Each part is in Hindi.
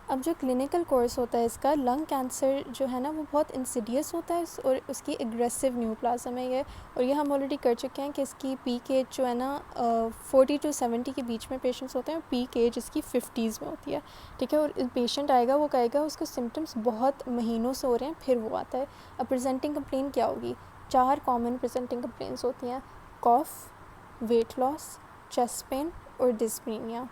अब जो क्लिनिकल कोर्स होता है इसका, लंग कैंसर जो है ना वो बहुत इंसिडियस होता है और उसकी एग्रेसिव न्यूप्लाज्म है ये, और ये हम ऑलरेडी कर चुके हैं कि इसकी पीक एज जो है ना 40 to 70 के बीच में पेशेंट्स होते हैं, और पीक एज इसकी 50s में होती है, ठीक है। और पेशेंट आएगा, वो कहेगा उसको सिम्टम्स बहुत महीनों से हो रहे हैं, फिर वो आता है। अब प्रेजेंटिंग कंप्लेन क्या होगी? 4 कॉमन प्रेजेंटिंग कंप्लेंट्स होती हैं: कॉफ, वेट लॉस, चेस्ट पेन और डिस्पनीमिया,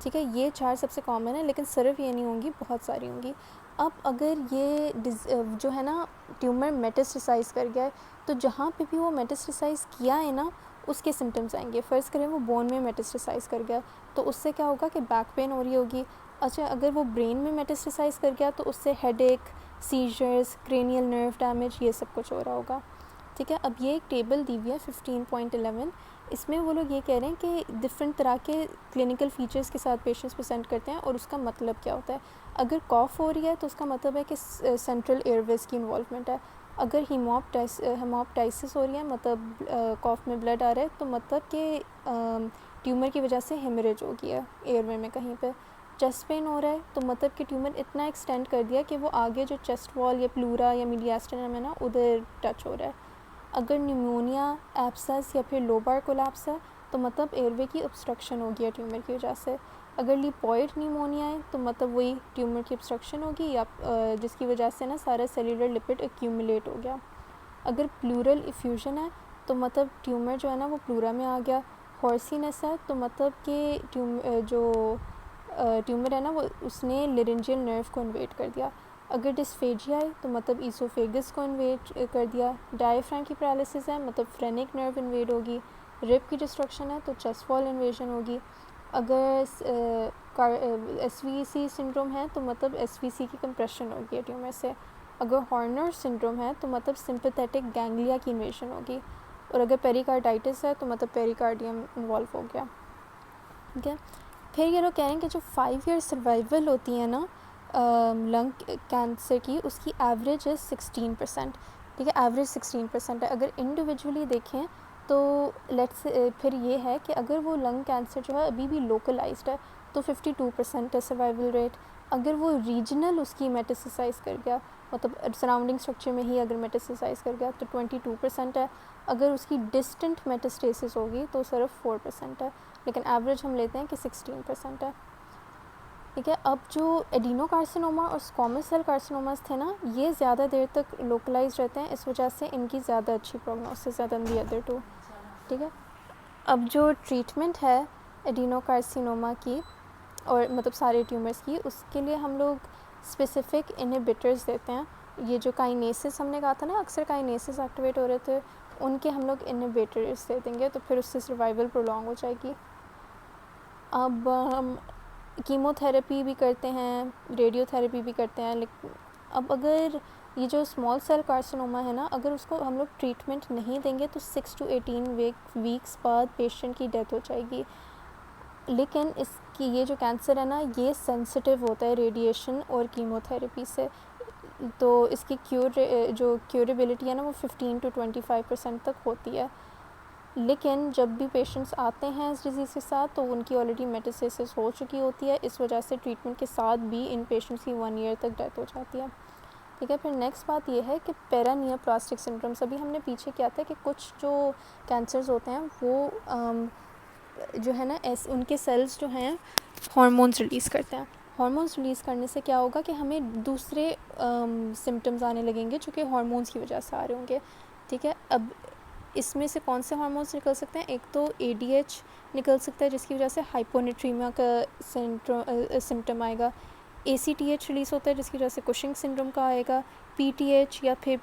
ठीक है। ये 4 सबसे कॉमन है, लेकिन सिर्फ ये नहीं होंगी, बहुत सारी होंगी। अब अगर ये जो है ना ट्यूमर मेटास्टेसाइज कर गया है, तो जहाँ पे भी वो मेटास्टेसाइज किया है ना उसके सिम्टम्स आएंगे। फ़र्ज़ करें वो बोन में मेटास्टेसाइज कर गया, तो उससे क्या होगा कि बैक पेन हो रही होगी। अच्छा, अगर वो ब्रेन में मेटास्टेसाइज कर गया तो उससे headache, seizures, cranial nerve damage, ये सब कुछ हो रहा होगा, ठीक है। अब ये एक टेबल दी हुई है 15.11, इसमें वो लोग ये कह रहे हैं कि डिफरेंट तरह के क्लिनिकल फीचर्स के साथ पेशेंट्स प्रेजेंट करते हैं और उसका मतलब क्या होता है। अगर कॉफ़ हो रही है तो उसका मतलब है कि सेंट्रल एयरवेज की इन्वॉल्वमेंट है। अगर हेमोप्टाइसिस हो रही है, मतलब कॉफ़ में ब्लड आ रहा है, तो मतलब कि ट्यूमर की वजह से हेमरेज हो गया है एयरवे में कहीं पे। चेस्ट पेन हो रहा है तो मतलब कि ट्यूमर इतना एक्सटेंड कर दिया कि वो आगे जो चेस्ट वॉल या प्लूरा या मीडियास्टिनम है ना, उधर टच हो रहा है। अगर न्यूमोनिया, एब्सेस या फिर लोबार कोलैप्स है, तो मतलब एयरवे की ऑब्स्ट्रक्शन होगी है ट्यूमर की वजह से। अगर लिपॉइड न्यूमोनिया है तो मतलब वही ट्यूमर की ऑब्स्ट्रक्शन होगी, या जिसकी वजह से ना सारा सेलुलर लिपिड एक्यूमुलेट हो गया। अगर प्लूरल इफ्यूजन है तो मतलब ट्यूमर जो है ना वो प्लूरा में आ गया। हॉर्सीनेस है तो मतलब कि ट्यूमर है ना वो उसने लेरेंजियल नर्व को इन्वेट कर दिया। अगर डिस्फेजिया है तो मतलब ईसोफेगस को इन्वेट कर दिया। डायफ्राम की पैरालिसिस है मतलब फ्रेनिक नर्व इन्वेड होगी। रिब की डिस्ट्रक्शन है तो चेस्ट वॉल इन्वेजन होगी। अगर SVC सिंड्रोम है तो मतलब SVC की कंप्रेशन होगी ट्यूमर से। अगर हॉर्नर सिंड्रोम है तो मतलब सिंपैथेटिक गैंग्लिया की इन्वेजन होगी। और अगर पेरिकार्डाइटिस है तो मतलब पेरिकार्डियम इन्वॉल्व हो गया, ठीक है। फिर ये लोग कह रहे हैं कि जो 5 ईयर सर्वाइवल होती है ना लंग कैंसर की, उसकी एवरेज है 16%, ठीक है। एवरेज 16% है। अगर इंडिविजुअली देखें तो लेट्स फिर ये है कि अगर वो लंग कैंसर जो है अभी भी लोकलाइज्ड है तो 52% है सर्वाइवल रेट। अगर वो रीजनल उसकी मेटास्टेसाइज कर गया, मतलब सराउंडिंग स्ट्रक्चर में ही अगर मेटास्टेसाइज कर गया, तो 22% है। अगर उसकी डिस्टेंट मेटास्टेसिस होगी तो सिर्फ 4% है, लेकिन एवरेज हम लेते हैं कि 16% है, ठीक है। अब जो एडिनोकार्सिनोमा और स्क्वामस सेल कार्सिनोमास थे ना, ये ज़्यादा देर तक लोकलाइज रहते हैं, इस वजह से इनकी ज़्यादा अच्छी प्रोग्नोसिस है दैन दी अदर टू, ठीक है। अब जो ट्रीटमेंट है एडिनोकार्सिनोमा की और मतलब सारे ट्यूमर्स की, उसके लिए हम लोग स्पेसिफिक इनहिबिटर्स देते हैं। ये जो काइनेसिस हमने कहा था ना, अक्सर काइनेसिस एक्टिवेट हो रहे थे, उनके हम लोग इनहिबिटर्स दे देंगे, तो फिर उससे सर्वाइवल प्रोलॉन्ग हो जाएगी। अब हम कीमोथेरेपी भी करते हैं, रेडियोथेरेपी भी करते हैं, लेकिन अब अगर ये जो स्मॉल सेल कार्सिनोमा है ना, अगर उसको हम लोग ट्रीटमेंट नहीं देंगे तो 6 to 18 वीक्स बाद पेशेंट की डेथ हो जाएगी। लेकिन इसकी ये जो कैंसर है ना, ये सेंसिटिव होता है रेडिएशन और कीमोथेरेपी से, तो इसकी जो क्यूरेबिलिटी है ना वो 15 to 25% तक होती है। लेकिन जब भी पेशेंट्स आते हैं इस डिज़ीज़ के साथ तो उनकी ऑलरेडी मेटास्टेसिस हो चुकी होती है, इस वजह से ट्रीटमेंट के साथ भी इन पेशेंट्स की 1 ईयर तक डेथ हो जाती है, ठीक है। फिर नेक्स्ट बात ये है कि पेरानियोप्लास्टिक सिंड्रोम्स, अभी हमने पीछे किया था कि कुछ जो कैंसर्स होते हैं वो जो है ना उनके सेल्स जो हैं हार्मोन्स रिलीज़ करते हैं। हार्मोन्स रिलीज़ करने से क्या होगा कि हमें दूसरे सिम्टम्स आने लगेंगे जो कि हार्मोन्स की वजह से आ रहे होंगे, ठीक है। अब इसमें से कौन से हार्मोन्स निकल सकते हैं? एक तो ADH निकल सकता है जिसकी वजह से हाइपोनेट्रीमिया का सिम्टम आएगा। ACTH रिलीज़ होता है जिसकी वजह से कुशिंग सिंड्रोम का आएगा। PTH या फिर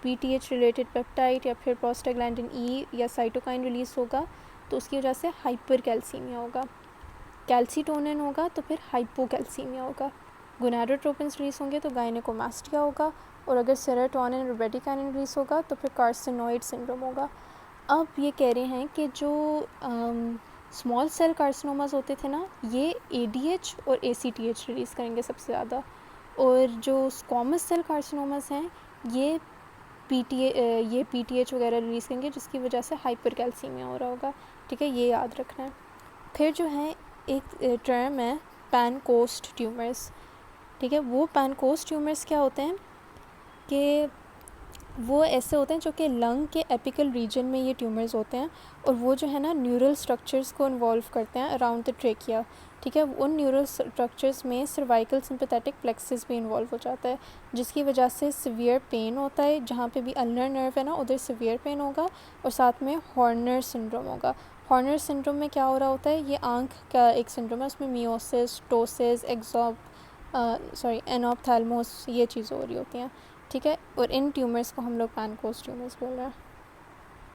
PTH रिलेटेड पेप्टाइड या फिर प्रोस्टाग्लैंडिन E या साइटोकाइन रिलीज़ होगा तो उसकी वजह से हाइपर कैल्सीमिया होगा। कैल्सीटोनिन होगा तो फिर हाइपोकैल्सीमिया होगा। गोनाडोट्रोपिन्स रिलीज़ होंगे तो गायनेकोमास्टिया होगा, और अगर सेरोटोनिन और ब्रेडिकाइनिन रिलीज़ होगा तो फिर कार्सिनोइड सिंड्रोम होगा। अब ये कह रहे हैं कि जो स्मॉल सेल कार्सिनोमास होते थे ना, ये ADH और ACTH रिलीज़ करेंगे सबसे ज़्यादा, और जो स्क्वामस सेल कार्सिनोमास हैं ये PTH वगैरह रिलीज़ करेंगे जिसकी वजह से हाइपर कैल्सीमिया हो रहा होगा, ठीक है। ये याद रखना है। फिर जो है एक टर्म है पैन कोस्ट ट्यूमर्स, ठीक है। वो पैनकोस ट्यूमर्स क्या होते हैं कि वो ऐसे होते हैं जो कि लंग के एपिकल रीजन में ये ट्यूमर्स होते हैं, और वो जो है ना न्यूरल स्ट्रक्चर्स को इन्वॉल्व करते हैं अराउंड द ट्रेकिया। ठीक है। उन न्यूरल स्ट्रक्चर्स में सर्वाइकल सिंपैथेटिक प्लेक्सस भी इन्वॉल्व हो जाता है, जिसकी वजह से सिवियर पेन होता है। जहाँ पे भी अल्नर नर्व है ना, उधर सिवियर पेन होगा, और साथ में हॉर्नर सिंड्रोम होगा। हॉर्नर सिंड्रोम में क्या हो रहा होता है, ये आँख का एक सिंड्रोम है, उसमें मियोसिस, टोसिस, एनॉप्थैल्मोस ये चीज़ हो रही होती हैं। ठीक है। और इन ट्यूमर्स को हम लोग पैनकोस ट्यूमर्स बोल रहे हैं।